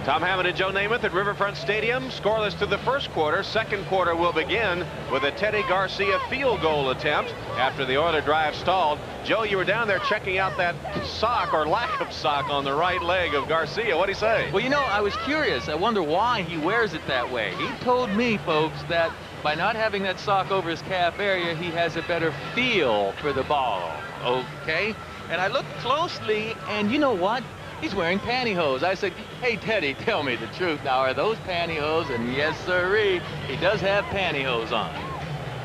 Tom Hammond and Joe Namath at Riverfront Stadium. Scoreless to the first quarter. Second quarter will begin with a Teddy Garcia field goal attempt after the Oiler drive stalled. Joe, you were down there checking out that sock or lack of sock on the right leg of Garcia. What'd he say? Well, you know, I was curious. I wonder why he wears it that way. He told me, folks, that by not having that sock over his calf area, he has a better feel for the ball. Okay? And I looked closely, and you know what? He's wearing pantyhose. I said, hey, Teddy, tell me the truth. Now, are those pantyhose? And yes, sirree, he does have pantyhose on.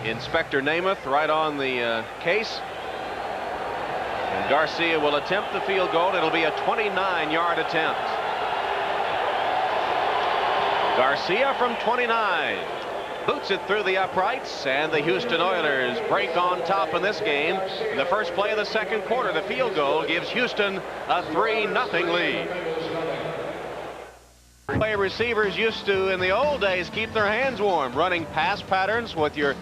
Inspector Namath right on the case. And Garcia will attempt the field goal. It'll be a 29-yard attempt. Garcia from 29. Boots it through the uprights, and the Houston Oilers break on top in this game. In the first play of the second quarter, the field goal gives Houston a 3-0 lead. Play receivers used to, in the old days, keep their hands warm, running pass patterns with your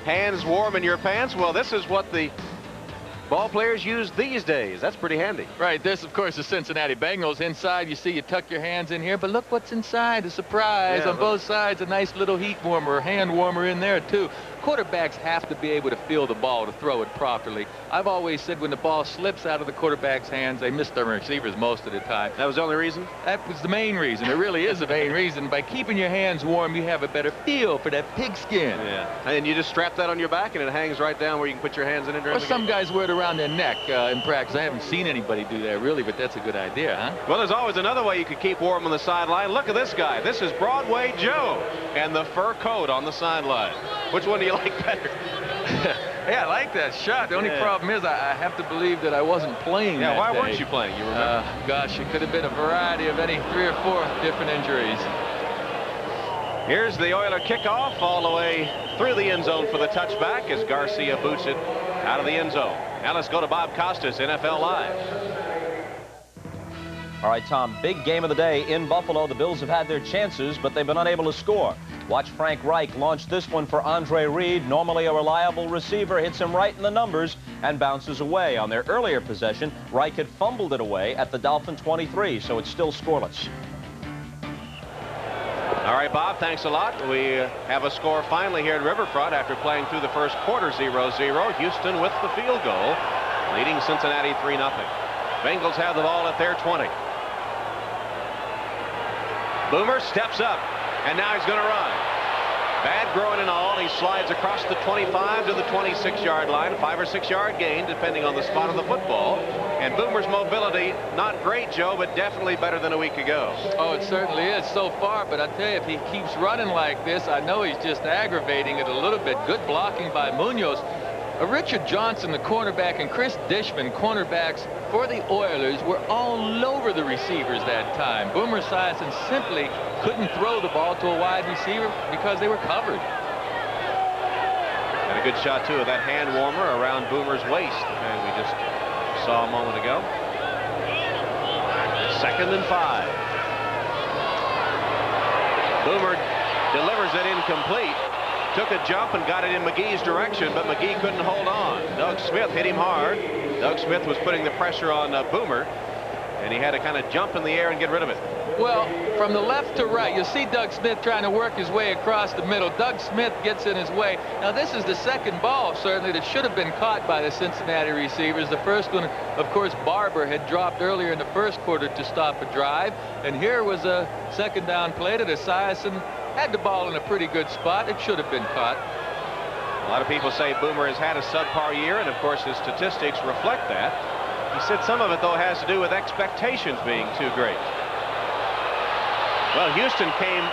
hands warm in your pants. Well, this is what the ball players use these days. That's pretty handy. Right. This, of course, is Cincinnati Bengals. Inside, you see you tuck your hands in here, but look what's inside. A surprise on both sides. A nice little heat warmer, hand warmer in there, too. Quarterbacks have to be able to feel the ball to throw it properly. I've always said when the ball slips out of the quarterback's hands, they miss their receivers most of the time. That was the only reason? That was the main reason. It really is the main reason. By keeping your hands warm, you have a better feel for that pigskin. Yeah. And you just strap that on your back, and it hangs right down where you can put your hands in it during the game. Some guys wear it around their neck in practice. I haven't seen anybody do that, really, but that's a good idea, huh? Well, there's always another way you could keep warm on the sideline. Look at this guy. This is Broadway Joe and the fur coat on the sideline. Which one do you like better? Yeah, I like that shot. The only problem is I have to believe that I wasn't playing that why day. weren't you playing? You remember? Gosh, it could have been a variety of any 3 or 4 different injuries. Here's the Oiler kickoff all the way through the end zone for the touchback as Garcia boots it out of the end zone. Now let's go to Bob Costas, NFL Live. All right, Tom, big game of the day in Buffalo. The Bills have had their chances, but they've been unable to score. Watch Frank Reich launch this one for Andre Reed. Normally a reliable receiver, hits him right in the numbers and bounces away. On their earlier possession, Reich had fumbled it away at the Dolphin 23, so it's still scoreless. All right, Bob, thanks a lot. We have a score finally here at Riverfront after playing through the first quarter 0-0. Houston with the field goal, leading Cincinnati 3-0. Bengals have the ball at their 20. Boomer steps up, and now he's going to run. Bad groin and all. He slides across the 25 to the 26-yard line. 5 or 6 yard gain, depending on the spot of the football. And Boomer's mobility, not great, Joe, but definitely better than a week ago. Oh, it certainly is so far. But I tell you, if he keeps running like this, I know he's just aggravating it a little bit. Good blocking by Munoz. Richard Johnson, the cornerback, and Chris Dishman, cornerbacks for the Oilers, were all over the receivers that time. Boomer Esiason simply couldn't throw the ball to a wide receiver because they were covered. And a good shot, too, of that hand warmer around Boomer's waist, and we just saw a moment ago. 2nd and 5. Boomer delivers it incomplete. Took a jump and got it in McGee's direction, but McGee couldn't hold on. Doug Smith hit him hard. Doug Smith was putting the pressure on Boomer, and he had to kind of jump in the air and get rid of it. Well, from the left to right, you'll see Doug Smith trying to work his way across the middle. Doug Smith gets in his way. Now, this is the second ball, certainly, that should have been caught by the Cincinnati receivers. The first one, of course, Barber had dropped earlier in the first quarter to stop a drive. And here was a second down play that Esiason had the ball in a pretty good spot. It should have been caught. A lot of people say Boomer has had a subpar year, and of course his statistics reflect that. He said some of it, though, has to do with expectations being too great. Well, Houston came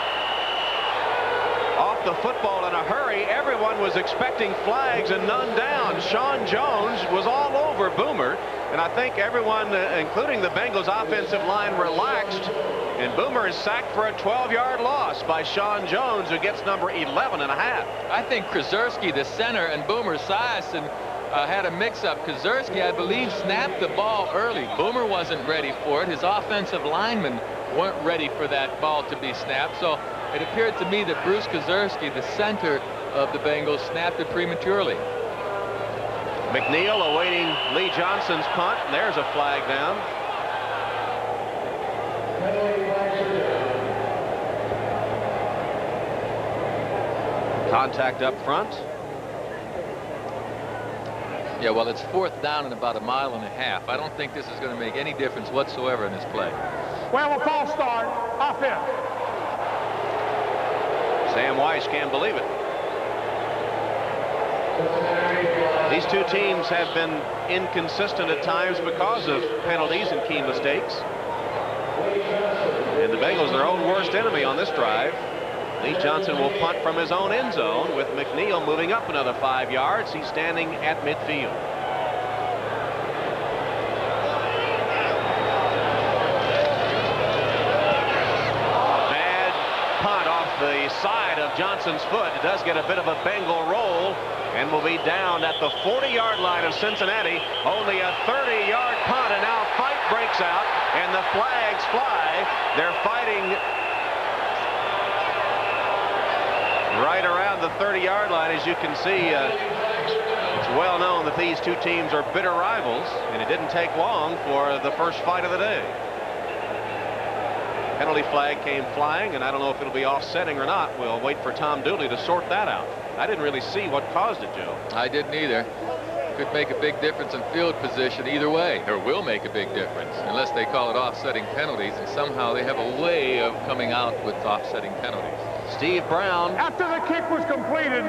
off the football in a hurry. Everyone was expecting flags and none down. Sean Jones was all over Boomer, and I think everyone, including the Bengals offensive line, relaxed. And Boomer is sacked for a 12-yard loss by Sean Jones, who gets number 11 and a half. I think Krzyzewski, the center, and Boomer Esiason had a mix-up. Krzyzewski, I believe, snapped the ball early. Boomer wasn't ready for it. His offensive linemen weren't ready for that ball to be snapped. So it appeared to me that Bruce Krzyzewski, the center of the Bengals, snapped it prematurely. McNeil awaiting Lee Johnson's punt. There's a flag down. contact up front. Yeah, well, it's 4th down and about 1.5 miles. I don't think this is going to make any difference whatsoever in this play. Well, a false start. Offense. Sam Weiss can't believe it. These two teams have been inconsistent at times because of penalties and key mistakes. And the Bengals, their own worst enemy on this drive. Lee Johnson will punt from his own end zone with McNeil moving up another 5 yards. He's standing at midfield. Bad punt off the side of Johnson's foot. It does get a bit of a Bengal roll and will be down at the 40-yard line of Cincinnati. Only a 30-yard punt, and now a fight breaks out and the flags fly. They're fighting right around the 30-yard line. As you can see, it's well known that these two teams are bitter rivals, and it didn't take long for the first fight of the day. Penalty flag came flying, and I don't know if it'll be offsetting or not. We'll wait for Tom Dooley to sort that out. I didn't really see what caused it, Joe. I didn't either. Could make a big difference in field position either way, or will make a big difference, unless they call it offsetting penalties, and somehow they have a way of coming out with offsetting penalties. Steve Brown. After the kick was completed,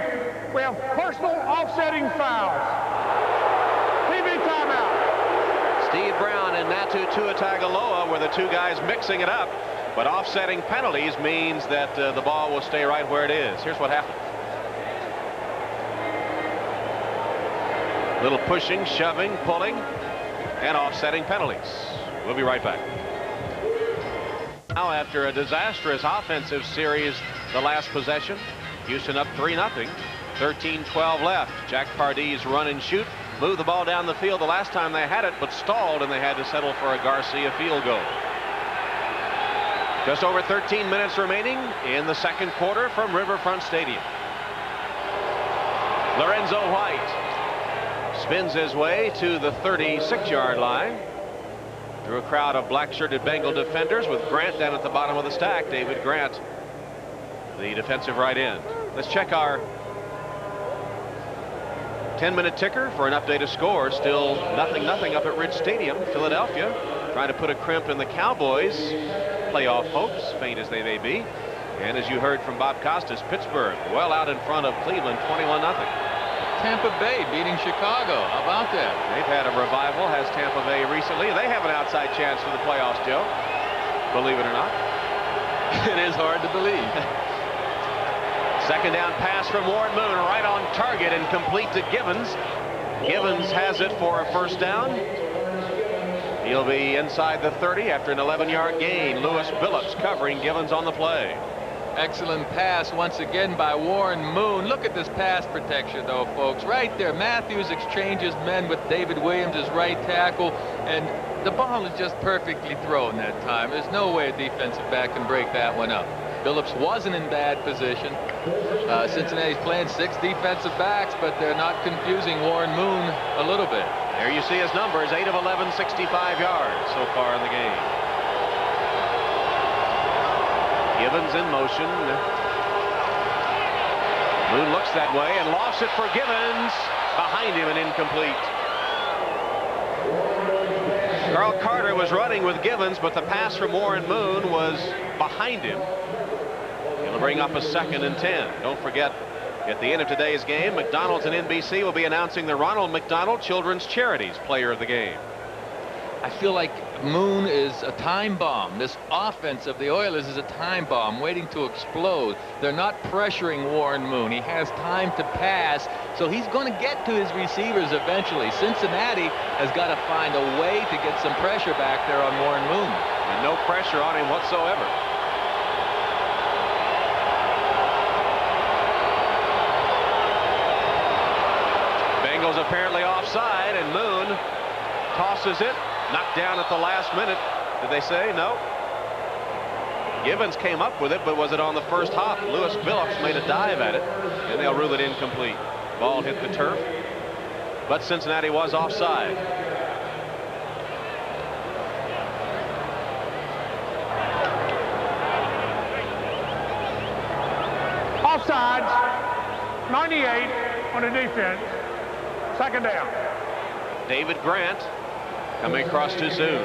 we have personal offsetting fouls. TV timeout. Steve Brown and Natu Tuatagaloa were the two guys mixing it up, but offsetting penalties means that the ball will stay right where it is. Here's what happened. Little pushing, shoving, pulling, and offsetting penalties. We'll be right back. Now, after a disastrous offensive series the last possession, Houston up 3-0, 13-12 left. Jack Pardee run and shoot, moved the ball down the field the last time they had it, but stalled, and they had to settle for a Garcia field goal. Just over 13 minutes remaining in the second quarter from Riverfront Stadium. Lorenzo White spins his way to the 36-yard line through a crowd of black-shirted Bengal defenders with Grant down at the bottom of the stack. David Grant, the defensive right end. Let's check our 10-minute ticker for an updated score. Still 0-0 up at Ridge Stadium. Philadelphia trying to put a crimp in the Cowboys' playoff hopes, faint as they may be. And as you heard from Bob Costas, Pittsburgh well out in front of Cleveland, 21-0. Tampa Bay beating Chicago. How about that? They've had a revival, has Tampa Bay recently. They have an outside chance for the playoffs, Joe. Believe it or not. It is hard to believe. Second down pass from Warren Moon, right on target and complete to Givens. Givens has it for a first down. He'll be inside the 30 after an 11-yard gain. Lewis Billups covering Givens on the play. Excellent pass once again by Warren Moon. Look at this pass protection, though, folks. Right there, Matthews exchanges men with David Williams as right tackle, and the ball is just perfectly thrown that time. There's no way a defensive back can break that one up. Billups wasn't in bad position. Cincinnati's playing 6 defensive backs, but they're not confusing Warren Moon a little bit. There you see his numbers, 8 of 11, 65 yards so far in the game. Givens in motion. Moon looks that way and lost it for Givens. Behind him and incomplete. Carl Carter was running with Givens, but the pass from Warren Moon was behind him. It'll bring up a 2nd and 10. Don't forget, at the end of today's game, McDonald's and NBC will be announcing the Ronald McDonald Children's Charities Player of the Game. I feel like Moon is a time bomb. This offense of the Oilers is a time bomb waiting to explode. They're not pressuring Warren Moon. He has time to pass, so he's going to get to his receivers eventually. Cincinnati has got to find a way to get some pressure back there on Warren Moon. And no pressure on him whatsoever. Bengals apparently offside, and Moon tosses it. Knocked down at the last minute. Did they say? No. Givens came up with it, but was it on the first hop? Lewis Billups made a dive at it, and they'll rule it incomplete. Ball hit the turf, but Cincinnati was offside. Offsides. 98 on the defense. Second down. David Grant coming across too soon.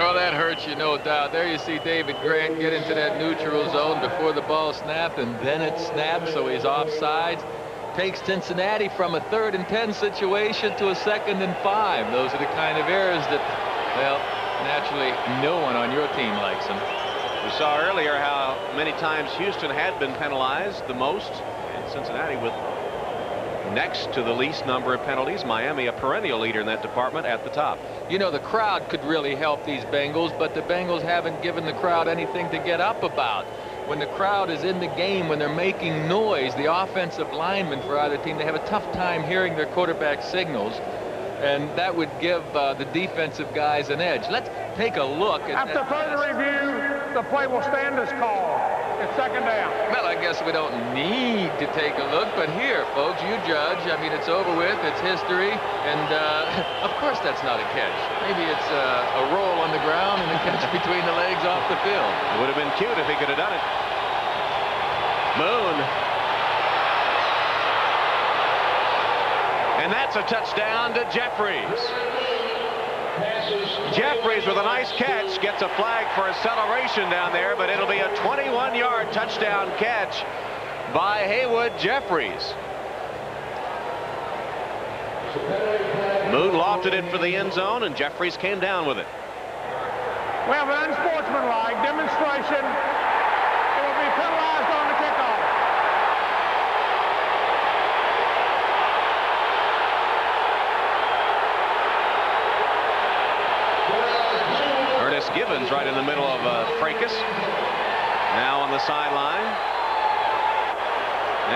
Oh, that hurts you, no doubt. There you see David Grant get into that neutral zone before the ball snapped, and then it snapped, so he's offsides. Takes Cincinnati from a 3rd and 10 situation to a 2nd and 5. Those are the kind of errors that, well, naturally no one on your team likes them. We saw earlier how many times Houston had been penalized the most, and Cincinnati with next to the least number of penalties. Miami, a perennial leader in that department, at the top. You know, the crowd could really help these Bengals, but the Bengals haven't given the crowd anything to get up about. When the crowd is in the game, when they're making noise, the offensive linemen for either team, they have a tough time hearing their quarterback signals, and that would give the defensive guys an edge. Let's take a look at After further review, the play will stand as called. It's second down. Well, I guess we don't need to take a look, but here, folks, you judge. I mean, it's over with. It's history. And, of course, that's not a catch. Maybe it's a roll on the ground and a catch between the legs off the field. It would have been cute if he could have done it. Moon. And that's a touchdown to Jeffires. Jeffires with a nice catch gets a flag for acceleration down there, but it'll be a 21-yard touchdown catch by Haywood Jeffires. Moon lofted it for the end zone, and Jeffires came down with it. We have an unsportsmanlike demonstration. It will be penalized on the kickoff. Gibbons right in the middle of fracas. Now on the sideline.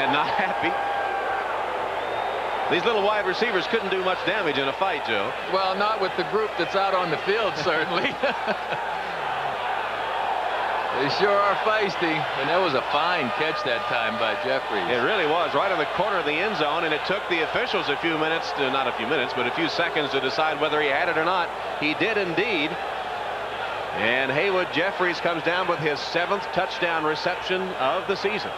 And not happy. These little wide receivers couldn't do much damage in a fight, Joe. Well, not with the group that's out on the field, certainly. They sure are feisty. And that was a fine catch that time by Jeffires. It really was, right in the corner of the end zone, and it took the officials a few minutes, not a few minutes, but a few seconds to decide whether he had it or not. He did indeed. And Haywood Jeffires comes down with his 7th touchdown reception of the season.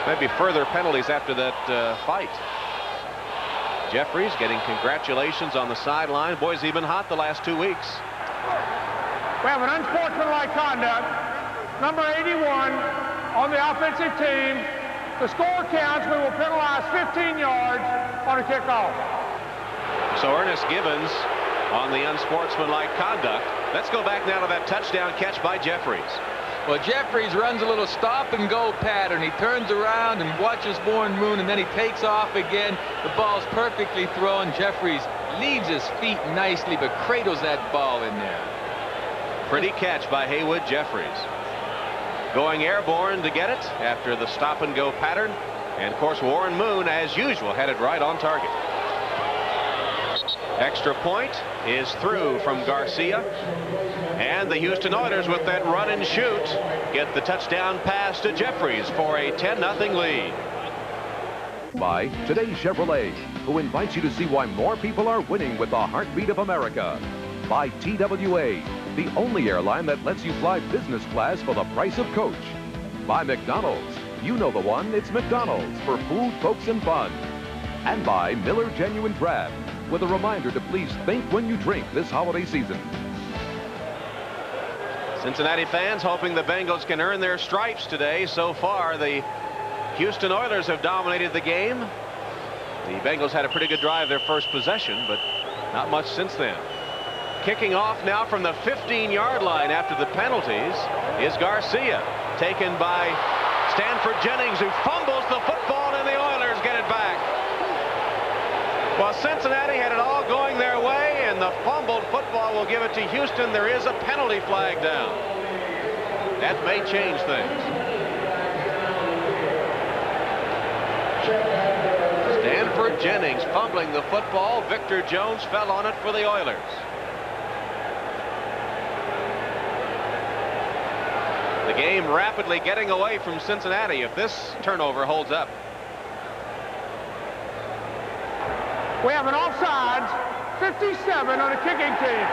Maybe further penalties after that fight. Jeffires getting congratulations on the sideline. Boys, he's been hot the last 2 weeks. We have an unsportsmanlike conduct. Number 81 on the offensive team. The score counts. We will penalize 15 yards on a kickoff. So Ernest Gibbons on the unsportsmanlike conduct. Let's go back now to that touchdown catch by Jeffires. Well, Jeffires runs a little stop and go pattern. He turns around and watches Warren Moon, and then he takes off again. The ball's perfectly thrown. Jeffires leaves his feet nicely, but cradles that ball in there. Pretty catch by Haywood Jeffires. Going airborne to get it after the stop and go pattern. And of course, Warren Moon, as usual, headed right on target. Extra point is through from Garcia. And the Houston Oilers, with that run and shoot, get the touchdown pass to Jeffires for a 10-0 lead. By Today's Chevrolet, who invites you to see why more people are winning with the heartbeat of America. By TWA, the only airline that lets you fly business class for the price of coach. By McDonald's, you know the one, it's McDonald's for food, folks, and fun. And by Miller Genuine Draft, with a reminder to please think when you drink this holiday season. Cincinnati fans hoping the Bengals can earn their stripes today. So far, the Houston Oilers have dominated the game. The Bengals had a pretty good drive their first possession, but not much since then. Kicking off now from the 15-yard line after the penalties is Garcia, taken by Stanford Jennings, who fumbles the football, and the Oilers get it back. Well, Cincinnati had it all going their way, and the fumbled football will give it to Houston. There is a penalty flag down. That may change things. Stanford Jennings fumbling the football. Victor Jones fell on it for the Oilers. The game rapidly getting away from Cincinnati if this turnover holds up. We have an offsides, 57 on the kicking team.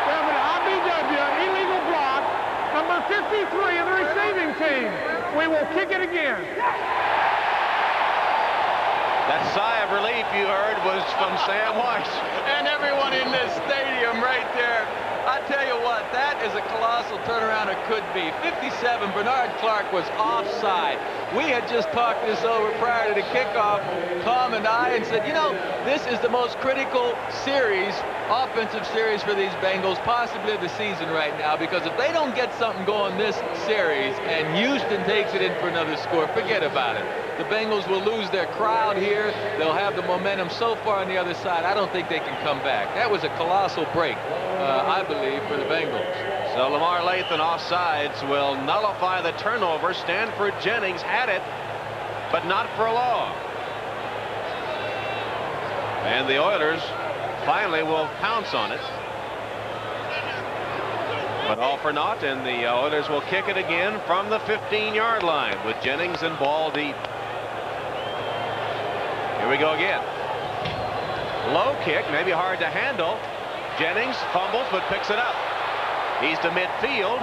We have an IBW, illegal block, Number 53 of the receiving team. We will kick it again. That sigh of relief you heard was from Sam Weiss. And everyone in this stadium right there. I tell you what, that is a colossal turnaround it could be. 57, Bernard Clark was offside. We had just talked this over prior to the kickoff, Tom and I, and said, you know, this is the most critical series, offensive series for these Bengals, possibly of the season right now, because if they don't get something going this series and Houston takes it in for another score, forget about it. The Bengals will lose their crowd here. They'll have the momentum so far on the other side, I don't think they can come back. That was a colossal break, I believe, for the Bengals. So Lamar Lathan offsides will nullify the turnover. Stanford Jennings had it, but not for long. And the Oilers finally will pounce on it. But all for naught, and the Oilers will kick it again from the 15-yard line with Jennings and ball deep. Here we go again. Low kick, maybe hard to handle. Jennings fumbles but picks it up. He's to midfield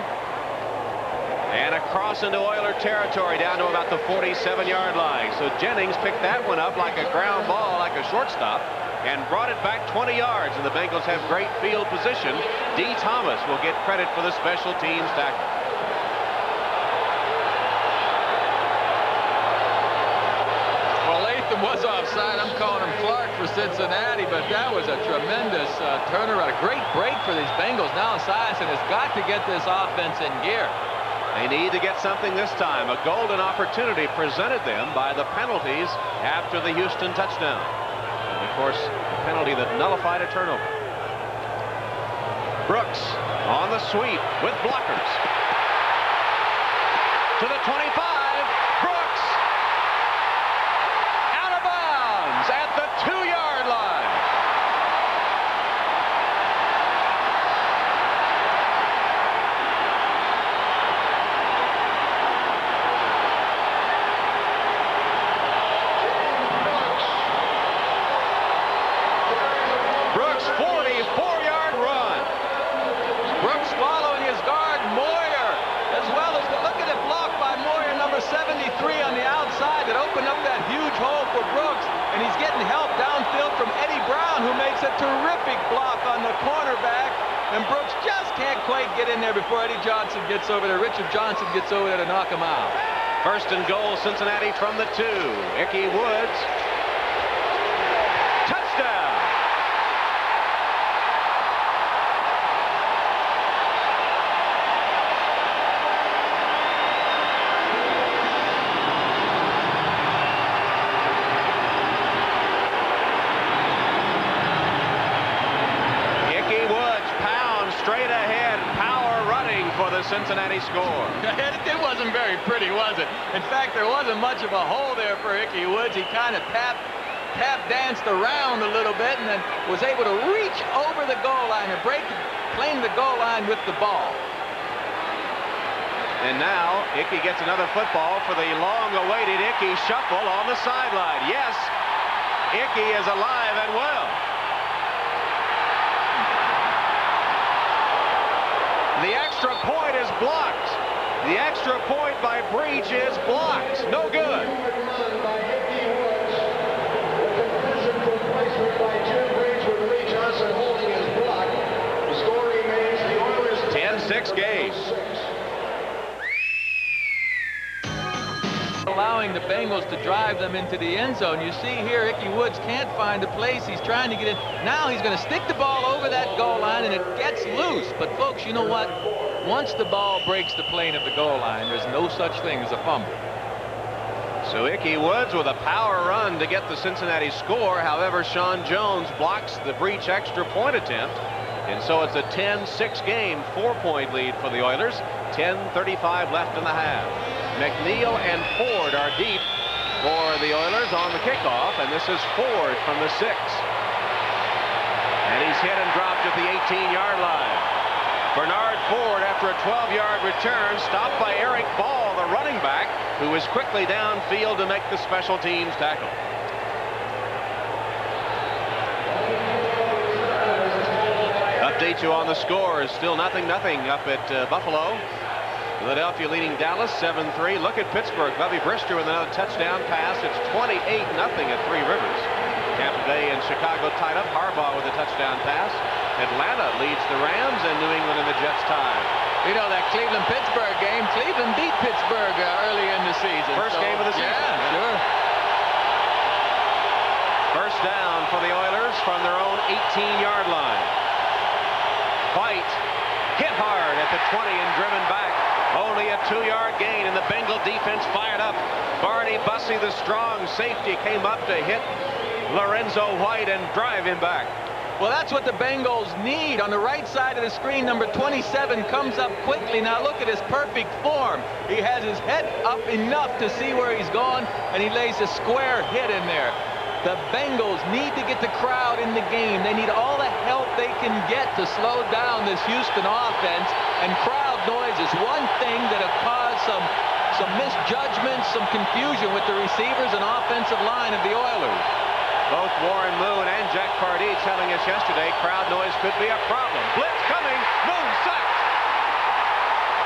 and across into Oiler territory down to about the 47-yard line. So Jennings picked that one up like a ground ball, like a shortstop, and brought it back 20 yards. And the Bengals have great field position. D. Thomas will get credit for the special teams tackle. Was offside. I'm calling him Clark for Cincinnati, but that was a tremendous turnaround. A great break for these Bengals. Now Esiason has got to get this offense in gear. They need to get something this time. A golden opportunity presented them by the penalties after the Houston touchdown. And of course, the penalty that nullified a turnover. Brooks on the sweep with blockers. To the 25. Brooks at the 2-yard line. Brooks, 44-yard run. Brooks following his guard, Moyer, as well as look at it blocked by Moyer, number 73 on the outside, that opened up that huge hole for Brooks. And he's getting help downfield from Eddie Brown, who makes a terrific block on the cornerback. And Brooks just can't quite get in there before Eddie Johnson gets over there. Richard Johnson gets over there to knock him out. First and goal, Cincinnati from the 2. Ickey Woods. Touchdown. Straight ahead, power running for the Cincinnati score. It wasn't very pretty, was it? In fact, there wasn't much of a hole there for Ickey Woods. He kind of tap danced around a little bit and then was able to reach over the goal line and claim the goal line with the ball. And now Ickey gets another football for the long-awaited Ickey shuffle on the sideline. Yes, Ickey is alive and well. The extra point is blocked. The extra point by Breach is blocked. No good. 10-6 game. Allowing the Bengals to drive them into the end zone. You see here, Ickey Woods can't find a place. He's trying to get in. Now he's going to stick the ball over that goal line, and it gets loose. But, folks, you know what? Once the ball breaks the plane of the goal line, there's no such thing as a fumble. So Ickey Woods with a power run to get the Cincinnati score. However, Sean Jones blocks the Breach extra point attempt. And so it's a 10-6 game, 4-point lead for the Oilers. 10:35 left in the half. McNeil and Ford are deep for the Oilers on the kickoff, and this is Ford from the 6. And he's hit and dropped at the 18-yard line. Bernard Ford, after a 12-yard return, stopped by Eric Ball, the running back, who is quickly downfield to make the special teams tackle. Update you on the score is still 0-0 up at Buffalo. Philadelphia leading Dallas 7-3. Look at Pittsburgh. Bubby Brister with another touchdown pass. It's 28-0 at Three Rivers. Tampa Bay and Chicago tied up. Harbaugh with a touchdown pass. Atlanta leads the Rams, and New England and the Jets tied. You know, that Cleveland-Pittsburgh game, Cleveland beat Pittsburgh early in the season. First game of the season. Yeah, sure. First down for the Oilers from their own 18-yard line. White hit hard at the 20 and driven back. Only a 2-yard gain, and the Bengal defense fired up. Barney Bussey, the strong safety, came up to hit Lorenzo White and drive him back. Well, that's what the Bengals need. On the right side of the screen, number 27 comes up quickly. Now look at his perfect form. He has his head up enough to see where he's going, and he lays a square hit in there. The Bengals need to get the crowd in the game. They need all the help they can get to slow down this Houston offense, and crowd noise is one thing that'll cause some misjudgments, some confusion with the receivers and offensive line of the Oilers. Both Warren Moon and Jack Pardee telling us yesterday crowd noise could be a problem. Blitz coming. Moon sacked.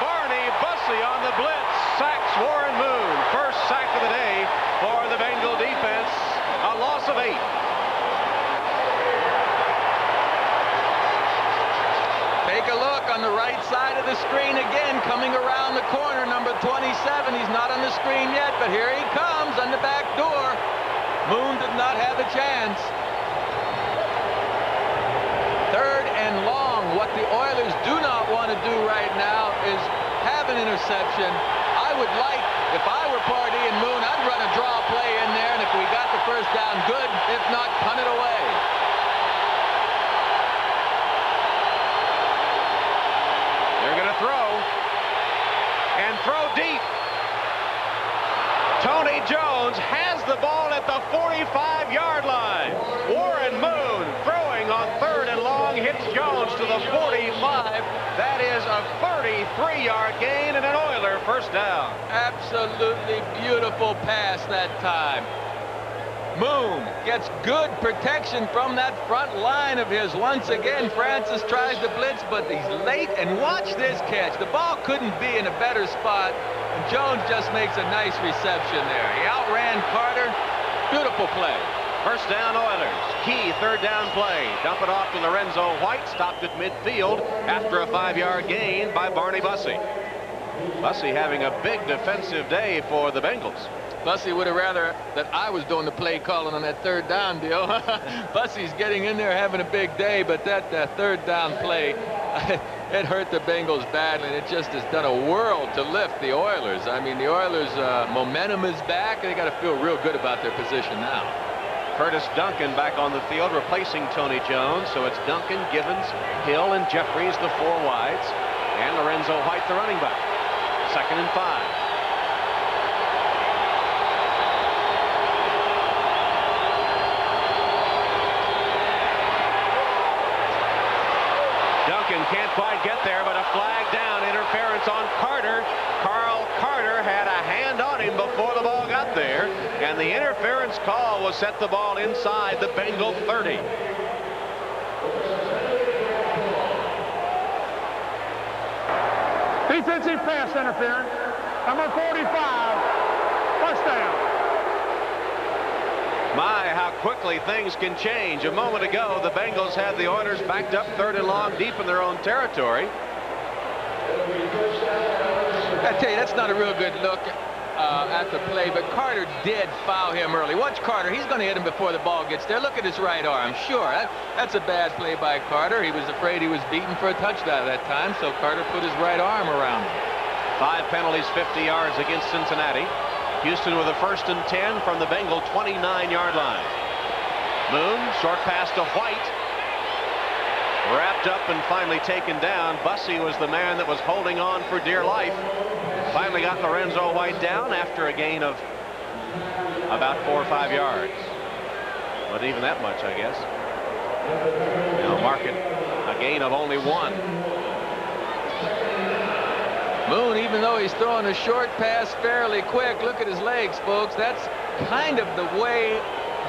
Barney Bussey on the blitz. Sacks Warren Moon. First sack of the day for the Bengal defense. A loss of 8. Take a look on the right side of the screen again, coming around the corner, number 27. He's not on the screen yet, but here he comes on the back door. Moon did not have a chance. Third and long. What the Oilers do not want to do right now is have an interception. I would like, if I were Pardee and Moon, I'd run a draw play in there, and if we got the first down, good. If not, punt it away. They're going to throw, and throw deep. Tony Jones has the ball at the 45-yard line. Warren Moon throwing on third and long, hits Jones to the 45. That is a 33-yard gain and an Oiler first down. Absolutely beautiful pass that time. Moon gets good protection from that front line of his. Once again, Francis tries to blitz, but he's late, and watch this catch. The ball couldn't be in a better spot. Jones just makes a nice reception there. He outran Carter. Beautiful play. First down Oilers. Key third down play. Dump it off to Lorenzo White. Stopped at midfield after a 5-yard gain by Barney Bussey. Bussey having a big defensive day for the Bengals. Bussey would have rather that I was doing the play calling on that third down deal. Bussey's getting in there having a big day, but that third down play, it hurt the Bengals badly, and it just has done a world to lift the Oilers. I mean, the Oilers' momentum is back, and they got to feel real good about their position now. Curtis Duncan back on the field replacing Tony Jones, so it's Duncan, Givens, Hill, and Jeffries, the 4 wides, and Lorenzo White, the running back. 2nd and 5. Duncan can't quite get there, but a flag down, interference on Carter. Carl Carter had a hand on him before the ball got there, and the interference call will set the ball inside the Bengal 30. Defensive pass interference. Number 45. First down. My, how quickly things can change. A moment ago, the Bengals had the Oilers backed up 3rd and long, deep in their own territory. I tell you, that's not a real good look at the play, but Carter did foul him early. Watch Carter. He's going to hit him before the ball gets there. Look at his right arm. Sure, that's a bad play by Carter. He was afraid he was beaten for a touchdown at that time, so Carter put his right arm around him. 5 penalties, 50 yards against Cincinnati. Houston with a 1st and 10 from the Bengal 29-yard line. Moon, short pass to White. Wrapped up and finally taken down. Bussey was the man that was holding on for dear life. Finally got Lorenzo White down after a gain of about 4 or 5 yards. But even that much, I guess. Now mark it a gain of only 1. Moon, even though he's throwing a short pass fairly quick, look at his legs, folks. That's kind of the way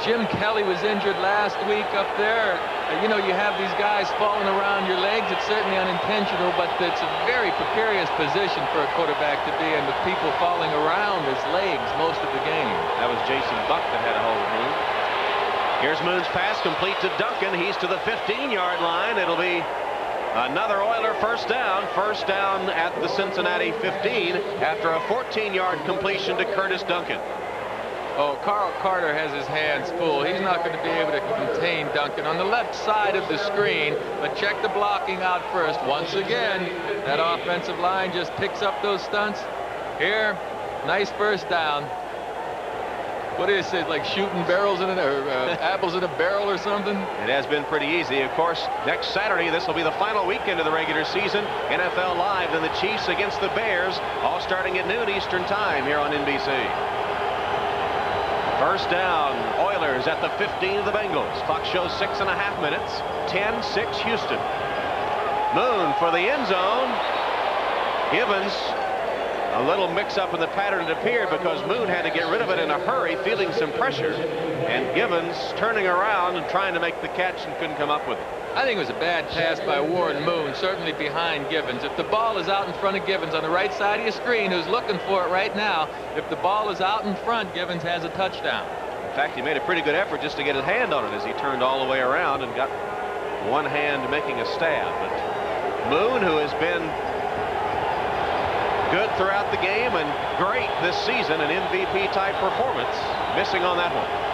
Jim Kelly was injured last week up there You know, you have these guys falling around your legs. It's certainly unintentional, but it's a very precarious position for a quarterback to be in, with people falling around his legs most of the game. That was Jason Buck that had a hold of Moon. Here's Moon's pass complete to Duncan. He's to the 15-yard line. It'll be another Oiler first down. First down at the Cincinnati 15 after a 14-yard completion to Curtis Duncan. Oh, Carl Carter has his hands full. He's not going to be able to contain Duncan on the left side of the screen, but check the blocking out first. Once again, that offensive line just picks up those stunts. Here, nice first down. What is it, like shooting barrels in it, or apples in a barrel or something? It has been pretty easy. Of course, next Saturday, this will be the final weekend of the regular season. NFL Live and the Chiefs against the Bears, all starting at noon Eastern Time here on NBC. First down, Oilers at the 15 of the Bengals. Clock shows 6.5 minutes. 10-6 Houston. Moon for the end zone. Gibbons, a little mix-up in the pattern, it appeared, because Moon had to get rid of it in a hurry, feeling some pressure. And Gibbons turning around and trying to make the catch and couldn't come up with it. I think it was a bad pass by Warren Moon, certainly behind Gibbons. If the ball is out in front of Gibbons on the right side of your screen, who's looking for it right now, if the ball is out in front, Gibbons has a touchdown. In fact, he made a pretty good effort just to get his hand on it as he turned all the way around and got one hand making a stab. But Moon, who has been good throughout the game and great this season, an MVP type performance, missing on that one.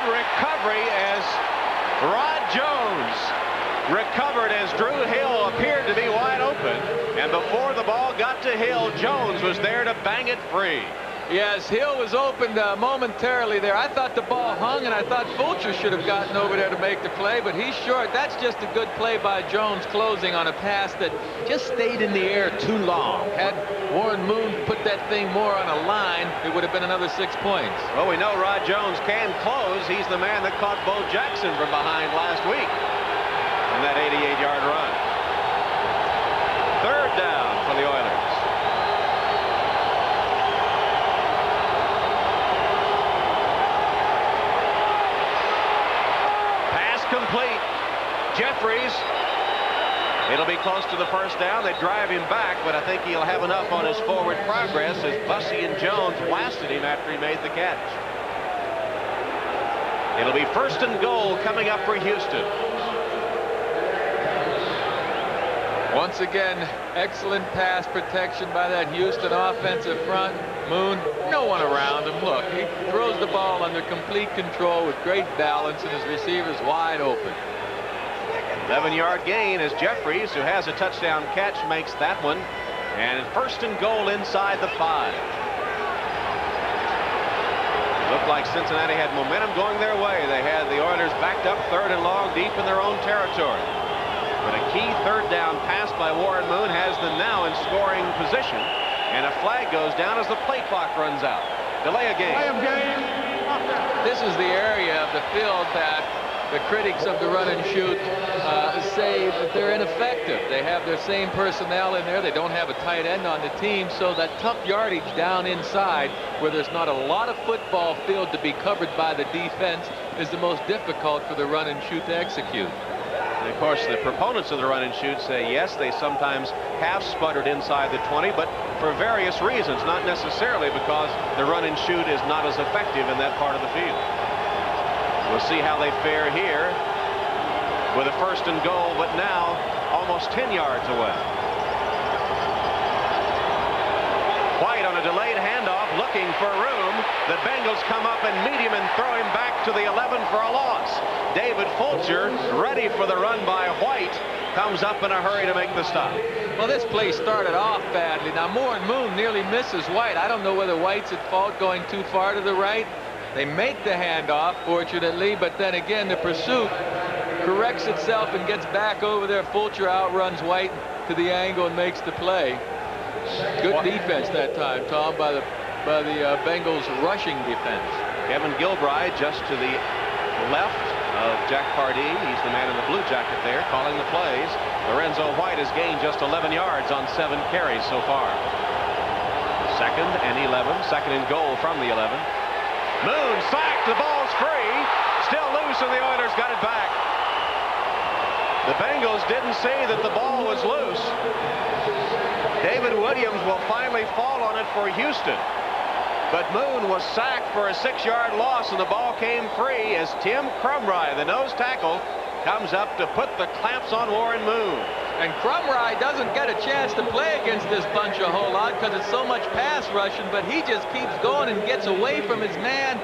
Recovery as Rod Jones recovered as Drew Hill appeared to be wide open, and before the ball got to Hill, Jones was there to bang it free. Yes, Hill was opened momentarily there. I thought the ball hung, and I thought Fulcher should have gotten over there to make the play, but he's short. That's just a good play by Jones, closing on a pass that just stayed in the air too long. Had Warren Moon put that thing more on a line, it would have been another 6 points. Well, we know Rod Jones can close. He's the man that caught Bo Jackson from behind last week in that 88-yard run. Third down for the Oilers. Complete. Jeffires. It'll be close to the first down. They drive him back, but I think he'll have enough on his forward progress as Bussey and Jones blasted him after he made the catch. It'll be first and goal coming up for Houston. Once again, excellent pass protection by that Houston offensive front. Moon, no one around him. Look, he throws the ball under complete control with great balance, and his receivers wide open. 11-yard gain as Jeffries, who has a touchdown catch, makes that one. And first and goal inside the 5. Looked like Cincinnati had momentum going their way. They had the Oilers backed up third and long, deep in their own territory. But a key third down pass by Warren Moon has them now in scoring position. And a flag goes down as the play clock runs out. Delay a game. This is the area of the field that the critics of the run and shoot say that they're ineffective. They have their same personnel in there. They don't have a tight end on the team, so that tough yardage down inside where there's not a lot of football field to be covered by the defense is the most difficult for the run and shoot to execute. And of course, the proponents of the run and shoot say, yes, they sometimes have sputtered inside the 20, but for various reasons, not necessarily because the run and shoot is not as effective in that part of the field. We'll see how they fare here with a first and goal, but now almost 10 yards away. White on a delayed handoff, looking for room. The Bengals come up and meet him and throw him back to the 11 for a loss. David Fulcher, ready for the run by White, comes up in a hurry to make the stop. Well, this play started off badly. Now, Warren Moon nearly misses White. I don't know whether White's at fault going too far to the right. They make the handoff, fortunately, but then again, the pursuit corrects itself and gets back over there. Fulcher outruns White to the angle and makes the play. Good defense that time, Tom, by the Bengals rushing defense. Kevin Gilbride just to the left of Jack Pardee. He's the man in the blue jacket there calling the plays. Lorenzo White has gained just 11 yards on 7 carries so far. 2nd and 11. 2nd and goal from the 11. Moon sacked. The ball's free. Still loose, and the Oilers got it back. The Bengals didn't say that the ball was loose. David Williams will finally fall on it for Houston. But Moon was sacked for a 6-yard loss, and the ball came free as Tim Crumry, the nose tackle, comes up to put the clamps on Warren Moon. And Crumry doesn't get a chance to play against this bunch a whole lot because it's so much pass rushing, but he just keeps going and gets away from his man,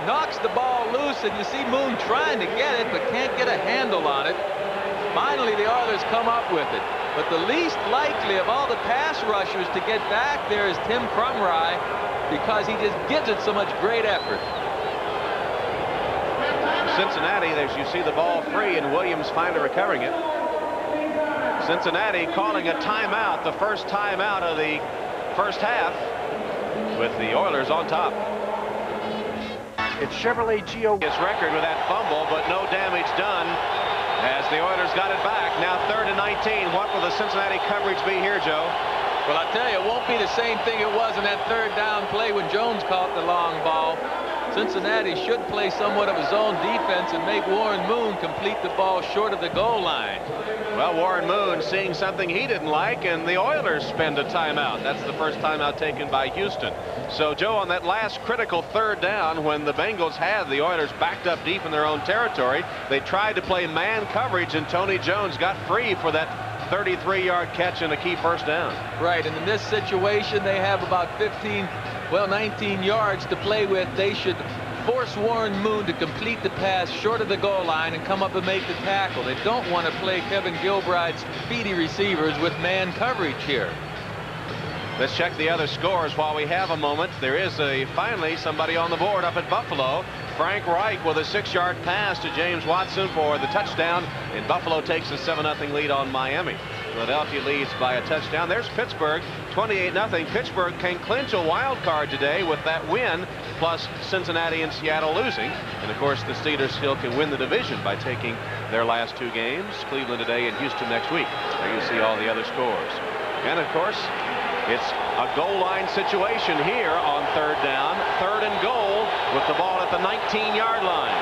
knocks the ball loose, and you see Moon trying to get it but can't get a handle on it. Finally, the Oilers come up with it. But the least likely of all the pass rushers to get back there is Tim Crumry, because he just gives it so much great effort. Cincinnati, as you see the ball free, and Williams finally recovering it. Cincinnati calling a timeout, the first timeout of the first half, with the Oilers on top. It's Chevrolet Geo. His record with that fumble, but no damage done as the Oilers got it back. Now 3rd and 19. What will the Cincinnati coverage be here, Joe? Well, I tell you, it won't be the same thing it was in that 3rd down play when Jones caught the long ball. Cincinnati should play somewhat of a zone defense and make Warren Moon complete the ball short of the goal line. Well, Warren Moon seeing something he didn't like, and the Oilers spend a timeout. That's the first timeout taken by Houston. So, Joe, on that last critical 3rd down, when the Bengals had the Oilers backed up deep in their own territory, they tried to play man coverage, and Tony Jones got free for that 33-yard catch and a key first down. Right, and in this situation, they have about 19 yards to play with. They should force Warren Moon to complete the pass short of the goal line and come up and make the tackle. They don't want to play Kevin Gilbride's speedy receivers with man coverage here. Let's check the other scores while we have a moment. There is finally somebody on the board up at Buffalo. Frank Reich with a 6-yard pass to James Watson for the touchdown, and Buffalo takes a 7-0 lead on Miami. Philadelphia leads by a touchdown. There's Pittsburgh, 28-0. Pittsburgh can clinch a wild card today with that win, plus Cincinnati and Seattle losing. And of course, the Steelers still can win the division by taking their last 2 games. Cleveland today and Houston next week. There you see all the other scores. And of course, it's a goal line situation here on 3rd down. 3rd and goal with the ball at the 19-yard line.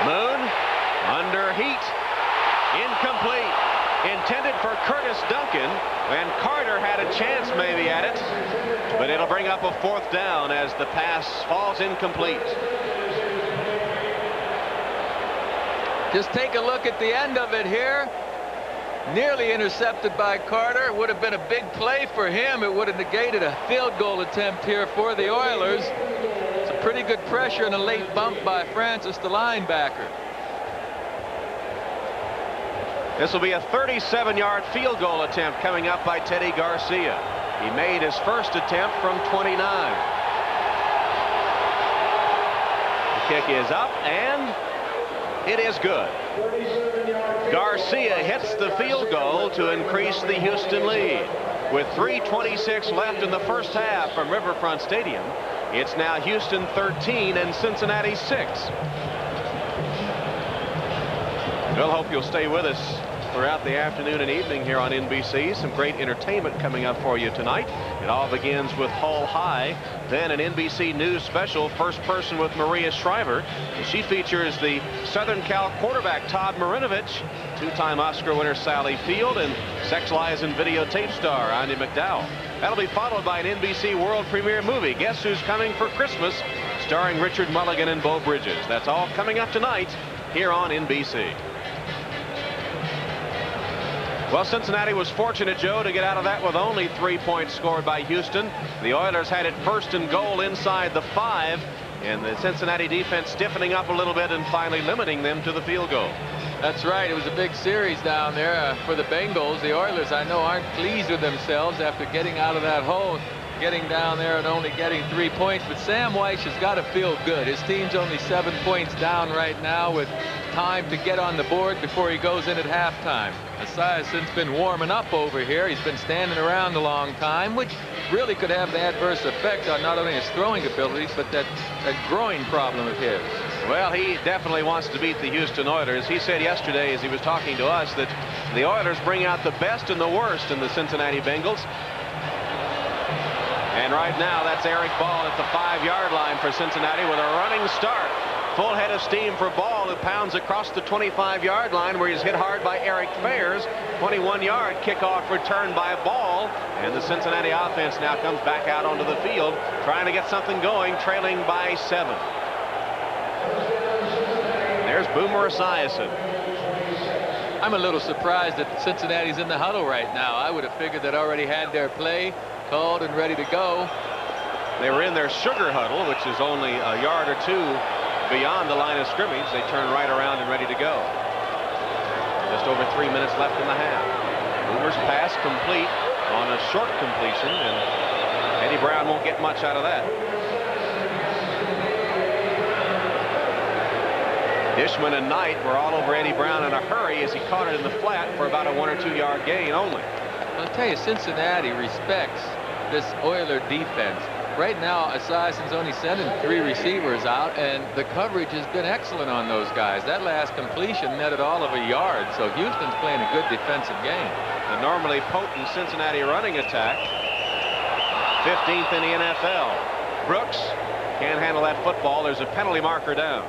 Moon under heat. Incomplete. Intended for Curtis Duncan, and Carter had a chance maybe at it, but it'll bring up a 4th down as the pass falls incomplete. Just take a look at the end of it here. Nearly intercepted by Carter. Would have been a big play for him. It would have negated a field goal attempt here for the Oilers. It's a pretty good pressure and a late bump by Francis, the linebacker. This will be a 37-yard field goal attempt coming up by Teddy Garcia. He made his first attempt from 29. The kick is up, and it is good. Garcia hits the field goal to increase the Houston lead. With 3:26 left in the first half from Riverfront Stadium, it's now Houston 13 and Cincinnati 6. We'll hope you'll stay with us throughout the afternoon and evening here on NBC. Some great entertainment coming up for you tonight. It all begins with Hull High, then an NBC News special, First Person with Maria Shriver. She features the Southern Cal quarterback Todd Marinovich, 2-time Oscar winner Sally Field, and Sex, Lies, and Videotape star Andie MacDowell. That'll be followed by an NBC world premiere movie, Guess Who's Coming for Christmas, starring Richard Mulligan and Beau Bridges. That's all coming up tonight here on NBC. Well, Cincinnati was fortunate, Joe, to get out of that with only 3 points scored by Houston. The Oilers had it 1st and goal inside the 5, and the Cincinnati defense stiffening up a little bit and finally limiting them to the field goal. That's right. It was a big series down there for the Bengals. The Oilers, I know, aren't pleased with themselves after getting out of that hole. getting down there and only getting 3 points. But Sam Weiss has got to feel good. His team's only 7 points down right now with time to get on the board before he goes in at halftime. Esiason's been warming up over here. He's been standing around a long time, which really could have an adverse effect on not only his throwing abilities, but that groin problem of his. Well, he definitely wants to beat the Houston Oilers. He said yesterday, as he was talking to us, that the Oilers bring out the best and the worst in the Cincinnati Bengals. And right now, that's Eric Ball at the 5-yard line for Cincinnati with a running start. Full head of steam for Ball, who pounds across the 25-yard line where he's hit hard by Eric Fairs. 21-yard kickoff return by Ball. And the Cincinnati offense now comes back out onto the field, trying to get something going, trailing by 7. There's Boomer Esiason. I'm a little surprised that Cincinnati's in the huddle right now. I would have figured they'd already had their play called and ready to go. They were in their sugar huddle, which is only a yard or two beyond the line of scrimmage. They turn right around and ready to go. Just over 3 minutes left in the half. Boomer's pass complete on a short completion, and Eddie Brown won't get much out of that. Dishman and Knight were all over Eddie Brown in a hurry as he caught it in the flat for about a 1 or 2 yard gain only. I'll tell you, Cincinnati respects this Oiler defense. Right now, Esiason's only sending 3 receivers out, and the coverage has been excellent on those guys. That last completion netted all of a yard, so Houston's playing a good defensive game. The normally potent Cincinnati running attack, 15th in the NFL. Brooks can't handle that football. There's a penalty marker down.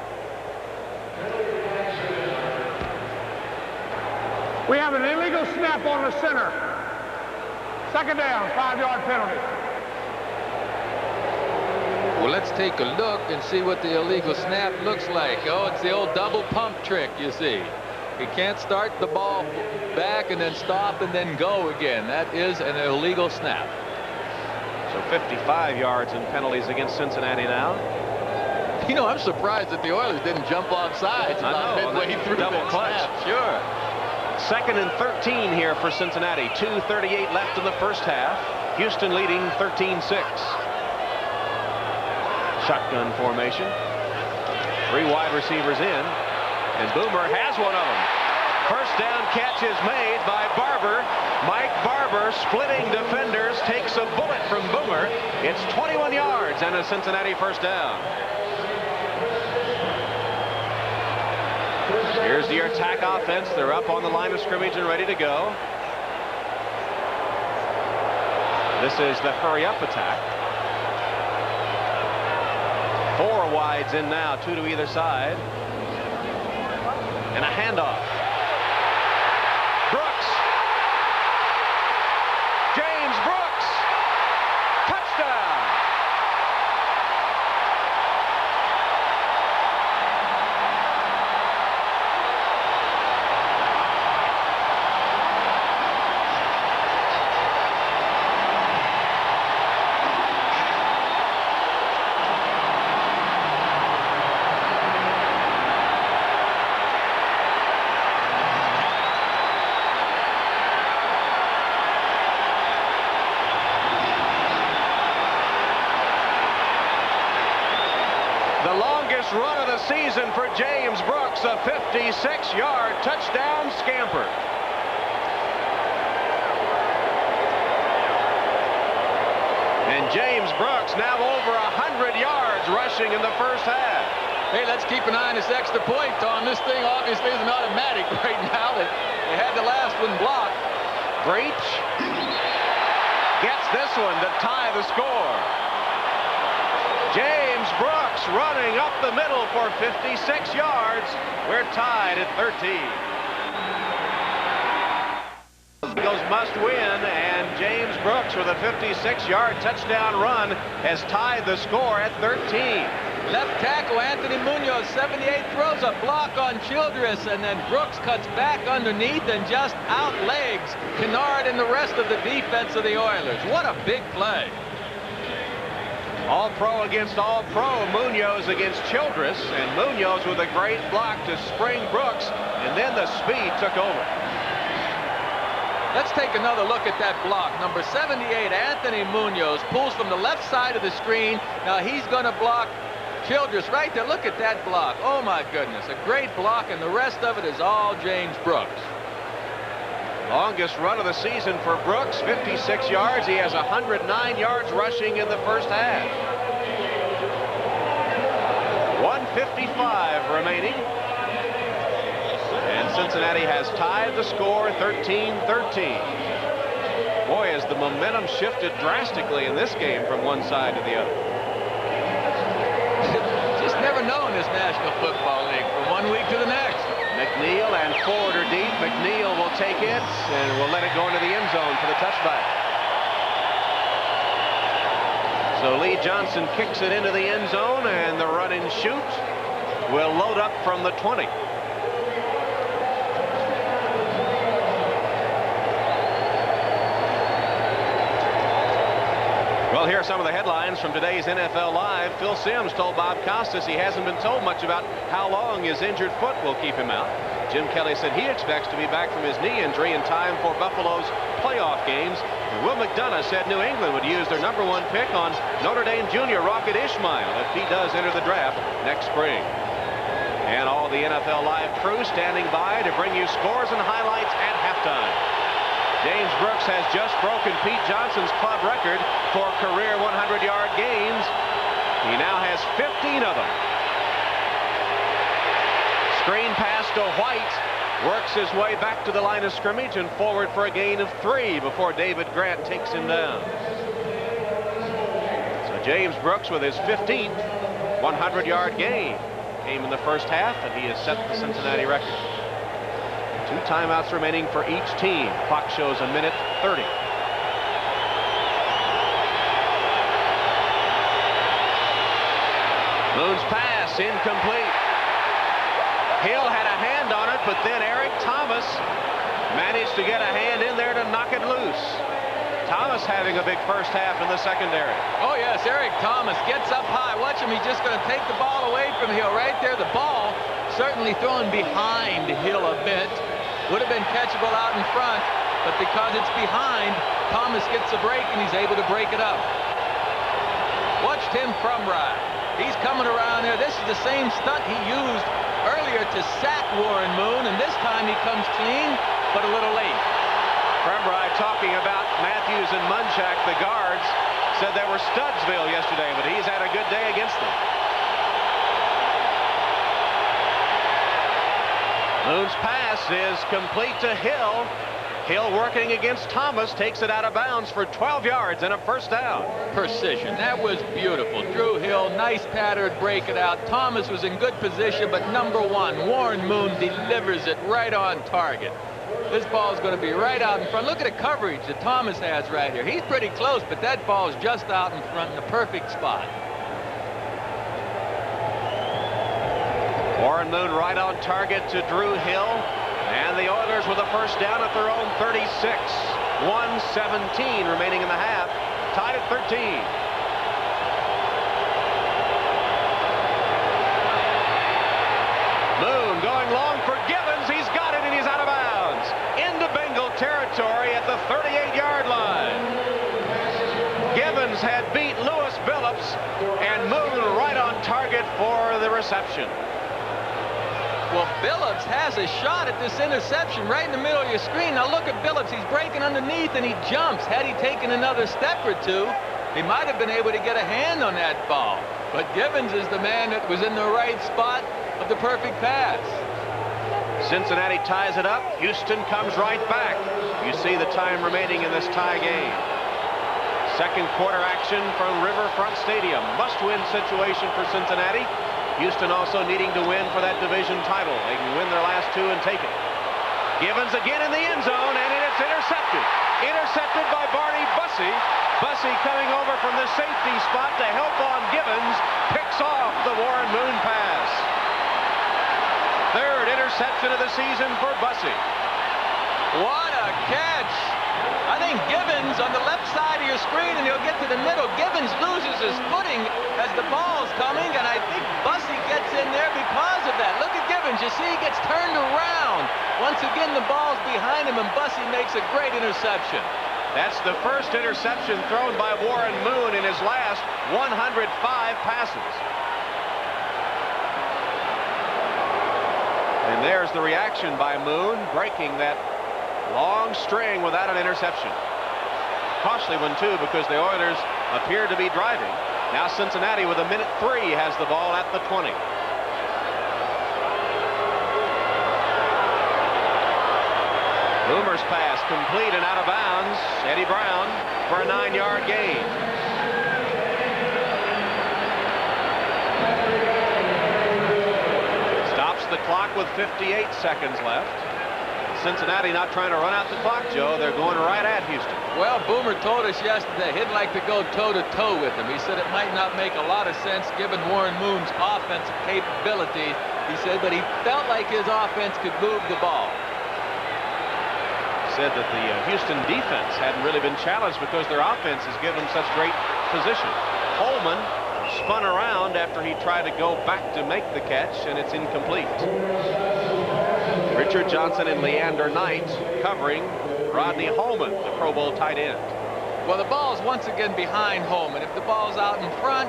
We have an illegal snap on the center. Second down, 5-yard penalty. Well, let's take a look and see what the illegal snap looks like. Oh, it's the old double pump trick, you see. He can't start the ball back and then stop and then go again. That is an illegal snap. So 55 yards in penalties against Cincinnati now. You know, I'm surprised that the Oilers didn't jump off sides about midway through double clutch. Sure. 2nd and 13 here for Cincinnati. 2:38 left in the first half. Houston leading 13-6. Shotgun formation. 3 wide receivers in. And Boomer has one of them. First down catch is made by Barber. Mike Barber, splitting defenders, takes a bullet from Boomer. It's 21 yards and a Cincinnati first down. Here's the attack offense. They're up on the line of scrimmage and ready to go. This is the hurry-up attack. 4 wides in now, 2 to either side. And a handoff. Brooks. James Brooks. Touchdown. Run of the season for James Brooks, a 56-yard touchdown scamper. And James Brooks now over 100 yards rushing in the first half. Hey, let's keep an eye on this extra point, Tom. This thing obviously is an automatic right now. They had the last one blocked. Breach gets this one to tie the score. James Brooks running up the middle for 56 yards. We're tied at 13. Eagles must win, and James Brooks with a 56-yard touchdown run has tied the score at 13. Left tackle Anthony Munoz, 78, throws a block on Childress, and then Brooks cuts back underneath and just outlegs Kennard and the rest of the defense of the Oilers. What a big play. All-pro against all-pro. Munoz against Childress, and Munoz with a great block to spring Brooks, and then the speed took over. Let's take another look at that block. Number 78, Anthony Munoz, pulls from the left side of the screen. Now he's going to block Childress right there. Look at that block. Oh, my goodness. A great block, and the rest of it is all James Brooks. Longest run of the season for Brooks, 56 yards. He has 109 yards rushing in the first half. 1:55 remaining. And Cincinnati has tied the score 13-13. Boy, has the momentum shifted drastically in this game from one side to the other. Just never know in this National Football League from one week to the next. McNeil and Ford are deep. McNeil will take it and will let it go into the end zone for the touchback. So Lee Johnson kicks it into the end zone, and the run and shoot will load up from the 20. Well, here are some of the headlines from today's NFL Live. Phil Simms told Bob Costas he hasn't been told much about how long his injured foot will keep him out. Jim Kelly said he expects to be back from his knee injury in time for Buffalo's playoff games. And Will McDonough said New England would use their #1 pick on Notre Dame Jr. Rocket Ismail if he does enter the draft next spring. And all the NFL Live crew standing by to bring you scores and highlights at halftime. James Brooks has just broken Pete Johnson's club record for career 100-yard gains. He now has 15 of them. Screen pass to White. Works his way back to the line of scrimmage and forward for a gain of 3 before David Grant takes him down. So James Brooks with his 15th 100-yard gain came in the first half, and he has set the Cincinnati record. 2 timeouts remaining for each team. Clock shows 1:30. Moon's pass incomplete. Hill had a hand on it, but then Eric Thomas managed to get a hand in there to knock it loose. Thomas having a big first half in the secondary. Oh, yes, Eric Thomas gets up high. Watch him. He's just going to take the ball away from Hill. Right there, the ball certainly thrown behind Hill a bit. Would have been catchable out in front, but because it's behind, Thomas gets a break, and he's able to break it up. Watch Tim Frumride. He's coming around there. This is the same stunt he used earlier to sack Warren Moon, and this time he comes clean, but a little late. Frumride talking about Matthews and Munchak, the guards, said they were Studsville yesterday, but he's had a good day against them. Moon's pass is complete to Hill. Hill working against Thomas, takes it out of bounds for 12 yards and a first down. Precision. That was beautiful. Drew Hill, nice pattern, break it out. Thomas was in good position, but #1, Warren Moon delivers it right on target. This ball is going to be right out in front. Look at the coverage that Thomas has right here. He's pretty close, but that ball is just out in front in the perfect spot. Warren Moon right on target to Drew Hill, and the Oilers with a first down at their own 36. 1:17 remaining in the half, tied at 13. Moon going long for Gibbons. He's got it, and he's out of bounds into Bengal territory at the 38-yard line. Gibbons had beat Lewis Billups, and Moon right on target for the reception. Well, Billups has a shot at this interception right in the middle of your screen. Now look at Billups. He's breaking underneath, and he jumps. Had he taken another step or two, he might have been able to get a hand on that ball. But Gibbons is the man that was in the right spot of the perfect pass. Cincinnati ties it up. Houston comes right back. You see the time remaining in this tie game. Second quarter action from Riverfront Stadium. Must-win situation for Cincinnati. Houston also needing to win for that division title. They can win their last 2 and take it. Gibbons again in the end zone, and it's intercepted. Intercepted by Barney Bussey. Bussey coming over from the safety spot to help on Gibbons. Picks off the Warren Moon pass. Third interception of the season for Bussey. What a catch I think Gibbons on the left side of your screen, and he'll get to the middle. Gibbons loses his footing as the ball's coming, and I think Bussey gets in there because of that. Look at Gibbons. You see he gets turned around. Once again, the ball's behind him, and Bussey makes a great interception. That's the first interception thrown by Warren Moon in his last 105 passes. And there's the reaction by Moon, breaking that long string without an interception. Costly one, too, because the Oilers appear to be driving. Now Cincinnati, with 1:03, has the ball at the 20. Boomer's pass complete and out of bounds. Eddie Brown for a 9-yard gain. Stops the clock with 58 seconds left. Cincinnati not trying to run out the clock, Joe. They're going right at Houston. Well, Boomer told us yesterday he'd like to go toe-to-toe with him. He said it might not make a lot of sense given Warren Moon's offensive capability. He said, but he felt like his offense could move the ball. Said that the Houston defense hadn't really been challenged because their offense has given them such great position. Holman spun around after he tried to go back to make the catch, and it's incomplete. Richard Johnson and Leander Knight covering Rodney Holman, the Pro Bowl tight end. Well, the ball's once again behind Holman. If the ball's out in front,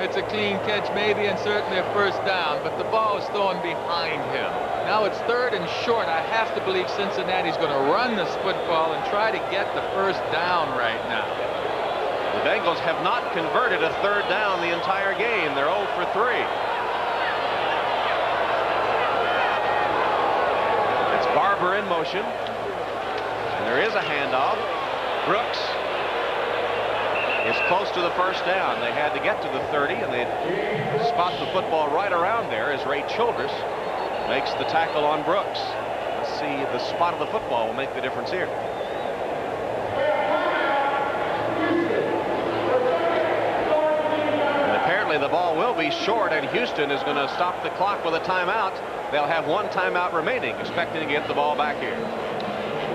it's a clean catch maybe, and certainly a first down, but the ball is thrown behind him. Now it's 3rd and short. I have to believe Cincinnati's going to run this football and try to get the first down right now. The Bengals have not converted a 3rd down the entire game. They're 0 for 3. It's Barber in motion. And there is a handoff. Brooks is close to the first down. They had to get to the 30, and they spot the football right around there as Ray Childress makes the tackle on Brooks. Let's see, the spot of the football will make the difference here. And apparently the ball will be short, and Houston is going to stop the clock with a timeout. They'll have 1 timeout remaining, expecting to get the ball back here.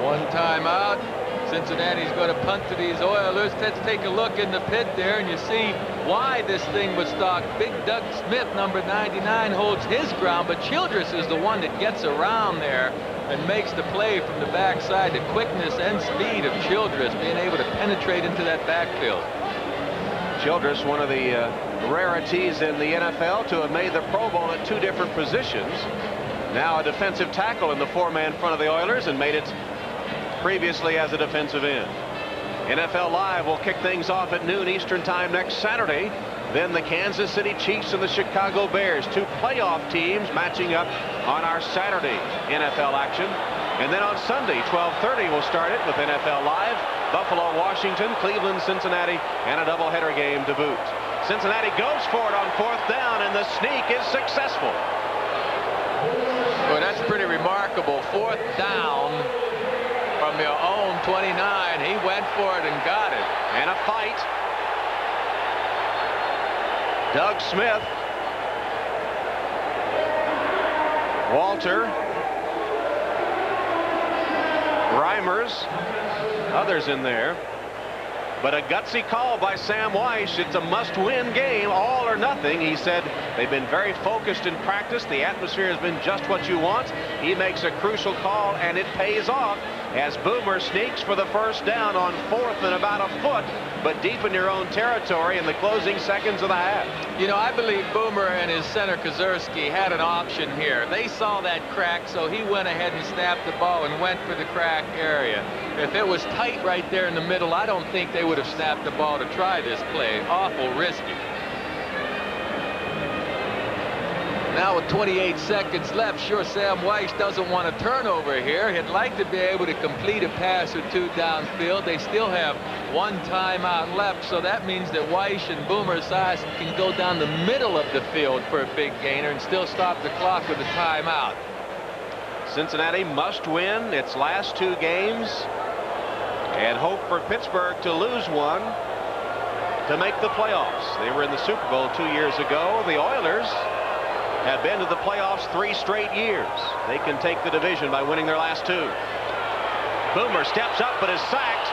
1 timeout. Cincinnati's going to punt to these Oilers. Let's take a look in the pit there, and you see why this thing was stopped. Big Doug Smith, number 99, holds his ground, but Childress is the one that gets around there and makes the play from the backside. The quickness and speed of Childress being able to penetrate into that backfield. Childress, one of the rarities in the NFL to have made the Pro Bowl at 2 different positions. Now a defensive tackle in the 4-man front of the Oilers, and made it previously as a defensive end. NFL Live will kick things off at noon Eastern Time next Saturday. Then the Kansas City Chiefs and the Chicago Bears, 2 playoff teams matching up on our Saturday NFL action. And then on Sunday, 12:30, we'll start it with NFL Live. Buffalo, Washington, Cleveland, Cincinnati, and a doubleheader game to boot. Cincinnati goes for it on 4th down, and the sneak is successful. Well, that's pretty remarkable. 4th down from your own 29. He went for it and got it. And a fight. Doug Smith, Walter, Reimers, others in there. But a gutsy call by Sam Weiss. It's a must-win game, all or nothing. He said they've been very focused in practice. The atmosphere has been just what you want. He makes a crucial call, and it pays off as Boomer sneaks for the first down on 4th and about a foot, but deep in your own territory in the closing seconds of the half. You know, I believe Boomer and his center Kozerski had an option here. They saw that crack, so he went ahead and snapped the ball and went for the crack area. If it was tight right there in the middle, I don't think they would have snapped the ball to try this play. Awful risky. Now with 28 seconds left, sure, Sam Weiss doesn't want a turnover here. He'd like to be able to complete a pass or 2 downfield. They still have 1 timeout left, so that means that Weiss and Boomer Esiason can go down the middle of the field for a big gainer and still stop the clock with a timeout. Cincinnati must win its last 2 games and hope for Pittsburgh to lose one to make the playoffs. They were in the Super Bowl 2 years ago. The Oilers have been to the playoffs 3 straight years. They can take the division by winning their last 2. Boomer steps up but is sacked.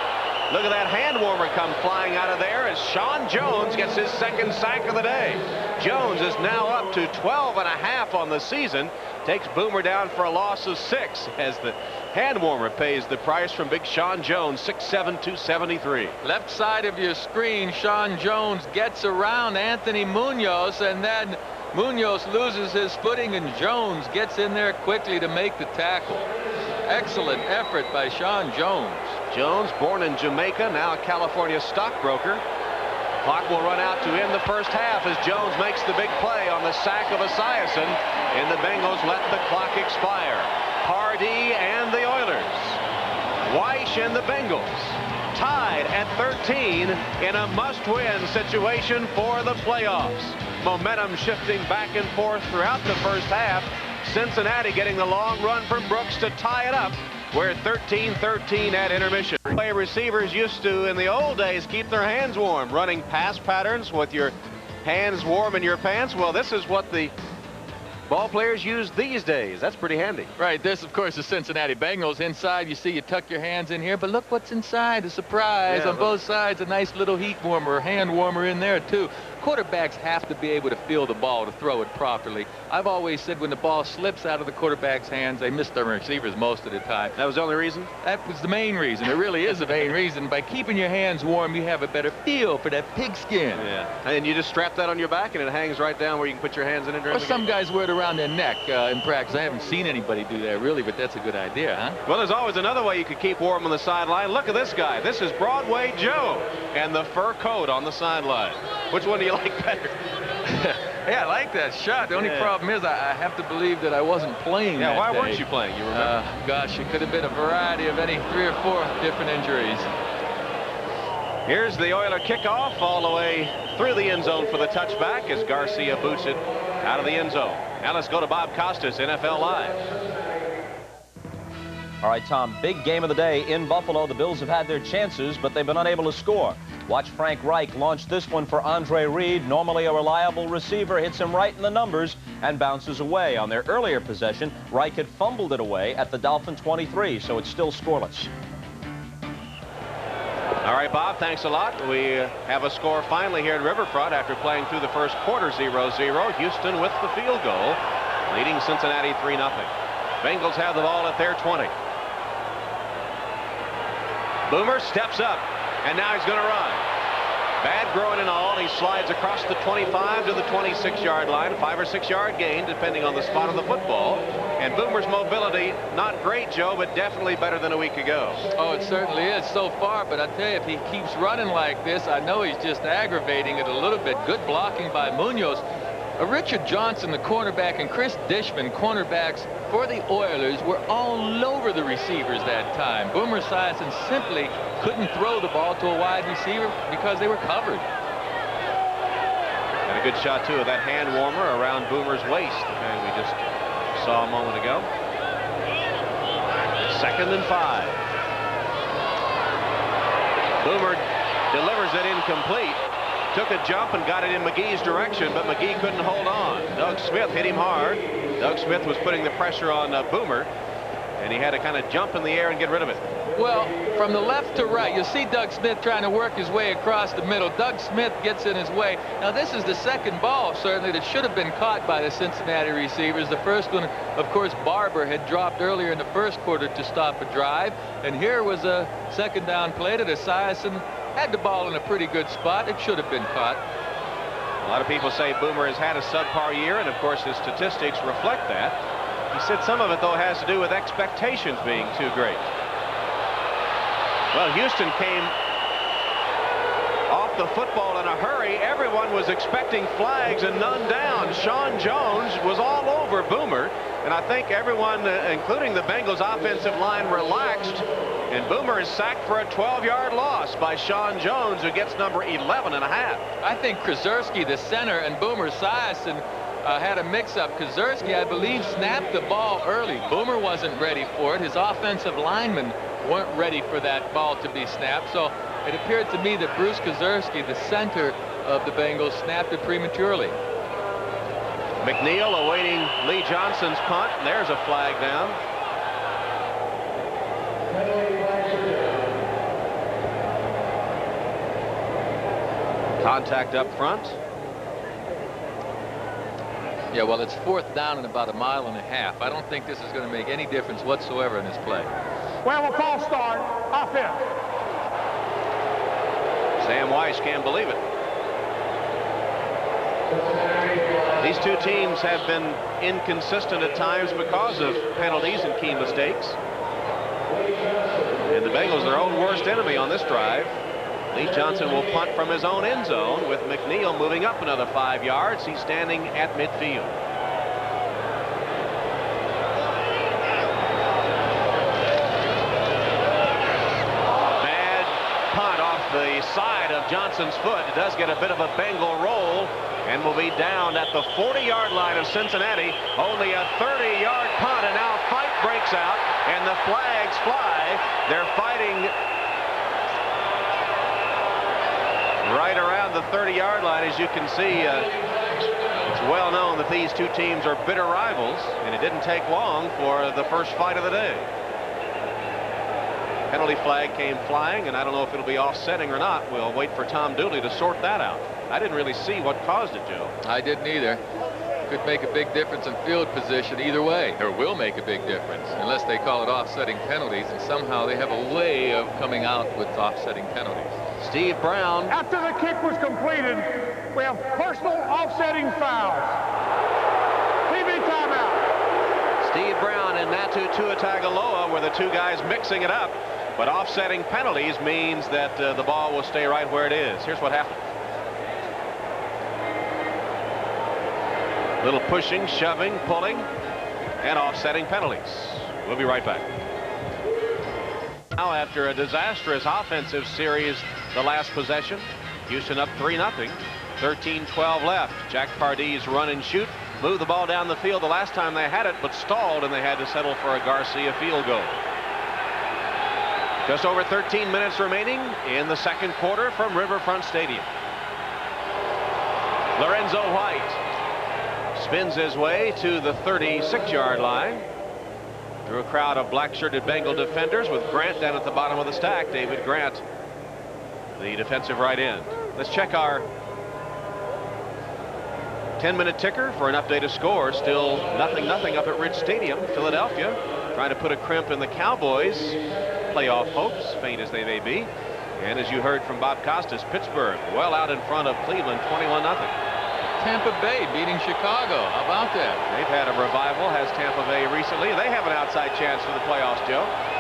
Look at that hand warmer come flying out of there as Sean Jones gets his second sack of the day. Jones is now up to 12.5 on the season. Takes Boomer down for a loss of 6 as the hand warmer pays the price from big Sean Jones, 6'7", 273. Left side of your screen, Sean Jones gets around Anthony Munoz, and then Munoz loses his footing, and Jones gets in there quickly to make the tackle. Excellent effort by Sean Jones. Jones, born in Jamaica, now a California stockbroker. Clock will run out to end the first half as Jones makes the big play on the sack of Esiason, and the Bengals let the clock expire. Pardee and the Oilers. Weish and the Bengals tied at 13 in a must-win situation for the playoffs. Momentum shifting back and forth throughout the first half. Cincinnati getting the long run from Brooks to tie it up. We're 13-13 at intermission. Way receivers used to, in the old days, keep their hands warm, running pass patterns with your hands warm in your pants. Well, this is what the ball players use these days. That's pretty handy. Right. This, of course, is Cincinnati Bengals. Inside, you see you tuck your hands in here, but look what's inside. A surprise on both sides. A nice little heat warmer, hand warmer in there, too. Quarterbacks have to be able to feel the ball to throw it properly. I've always said when the ball slips out of the quarterback's hands, they miss their receivers most of the time. That was the only reason? That was the main reason. It really is the main reason. By keeping your hands warm, you have a better feel for that pigskin. Yeah. And you just strap that on your back and it hangs right down where you can put your hands in it. Well, some guys wear it around their neck in practice. I haven't seen anybody do that really, but that's a good idea, huh? Well, there's always another way you could keep warm on the sideline. Look at this guy. This is Broadway Joe and the fur coat on the sideline. Which one do you like better? Yeah, I like that shot. The only problem is I have to believe that I wasn't playing that why day. weren't you playing? You remember? Gosh, it could have been a variety of any 3 or 4 different injuries. Here's the Oiler kickoff all the way through the end zone for the touchback as Garcia boots it out of the end zone. Now let's go to Bob Costas, NFL Live. All right, Tom, big game of the day in Buffalo. The Bills have had their chances, but they've been unable to score. Watch Frank Reich launch this one for Andre Reed. Normally a reliable receiver, hits him right in the numbers and bounces away. On their earlier possession, Reich had fumbled it away at the Dolphin 23, so it's still scoreless. All right, Bob, thanks a lot. We have a score finally here at Riverfront after playing through the first quarter 0-0. Houston with the field goal, leading Cincinnati 3-0. Bengals have the ball at their 20. Boomer steps up, and now he's going to run. Bad groin and all, and he slides across the 25 to the 26-yard line. 5 or 6 yard gain, depending on the spot of the football. And Boomer's mobility, not great, Joe, but definitely better than a week ago. Oh, it certainly is so far, but I tell you, if he keeps running like this, I know he's just aggravating it a little bit. Good blocking by Munoz. Richard Johnson, the cornerback, and Chris Dishman, cornerbacks for the Oilers, were all over the receivers that time. Boomer Esiason simply couldn't throw the ball to a wide receiver because they were covered. And a good shot, too, of that hand warmer around Boomer's waist, the man we just saw a moment ago. 2nd and 5. Boomer delivers it incomplete. Took a jump and got it in McGee's direction, but McGee couldn't hold on. Doug Smith hit him hard. Doug Smith was putting the pressure on Boomer, and he had to kind of jump in the air and get rid of it. Well, from the left to right, you see Doug Smith trying to work his way across the middle. Doug Smith gets in his way. Now, this is the second ball, certainly, that should have been caught by the Cincinnati receivers. The first one, of course, Barber had dropped earlier in the first quarter to stop a drive. And here was a second down play that Esiason had the ball in a pretty good spot. It should have been caught. A lot of people say Boomer has had a subpar year, and of course his statistics reflect that. He said some of it, though, has to do with expectations being too great. Well, Houston came off the football in a hurry. Everyone was expecting flags and none down. Sean Jones was all over Boomer, and I think everyone, including the Bengals offensive line, relaxed. And Boomer is sacked for a 12-yard loss by Sean Jones, who gets number 11.5. I think Krzyzewski, the center, and Boomer Esiason had a mix-up. Krzyzewski, I believe, snapped the ball early. Boomer wasn't ready for it. His offensive linemen weren't ready for that ball to be snapped. So it appeared to me that Bruce Krzyzewski, the center of the Bengals, snapped it prematurely. McNeil awaiting Lee Johnson's punt. There's a flag down. Contact up front. Yeah, well, it's 4th down and about 1.5 miles. I don't think this is going to make any difference whatsoever in this play. Well, we'll call start. Offense. Sam Weiss can't believe it. These two teams have been inconsistent at times because of penalties and key mistakes. And the Bengals, their own worst enemy on this drive. Lee Johnson will punt from his own end zone with McNeil moving up another 5 yards. He's standing at midfield. Bad punt off the side of Johnson's foot. It does get a bit of a Bengal roll and will be down at the 40-yard line of Cincinnati. Only a 30-yard punt, and now a fight breaks out and the flags fly. They're fighting right around the 30-yard line. As you can see, it's well known that these two teams are bitter rivals, and it didn't take long for the first fight of the day. Penalty flag came flying, and I don't know if it'll be offsetting or not. We'll wait for Tom Dooley to sort that out. I didn't really see what caused it, Joe. I didn't either. Could make a big difference in field position either way, or will make a big difference, unless they call it offsetting penalties, and somehow they have a way of coming out with offsetting penalties. Steve Brown. After the kick was completed, we have personal offsetting fouls. TV timeout. Steve Brown and Natu Tuatagaloa were the two guys mixing it up, but offsetting penalties means that the ball will stay right where it is. Here's what happened. Little pushing, shoving, pulling, and offsetting penalties. We'll be right back. Now, after a disastrous offensive series the last possession, Houston up 3-0, 13-12 left. Jack Pardee's run and shoot moved the ball down the field the last time they had it, but stalled, and they had to settle for a Garcia field goal. Just over 13 minutes remaining in the second quarter from Riverfront Stadium. Lorenzo White spins his way to the 36-yard line through a crowd of black-shirted Bengal defenders with Grant down at the bottom of the stack. David Grant, the defensive right end. Let's check our 10-minute ticker for an updated score. Still 0-0 up at Ridge Stadium. Philadelphia trying to put a crimp in the Cowboys' playoff hopes, faint as they may be. And as you heard from Bob Costas, Pittsburgh well out in front of Cleveland, 21-0. Tampa Bay beating Chicago. How about that? They've had a revival, has Tampa Bay recently. They have an outside chance for the playoffs, Joe.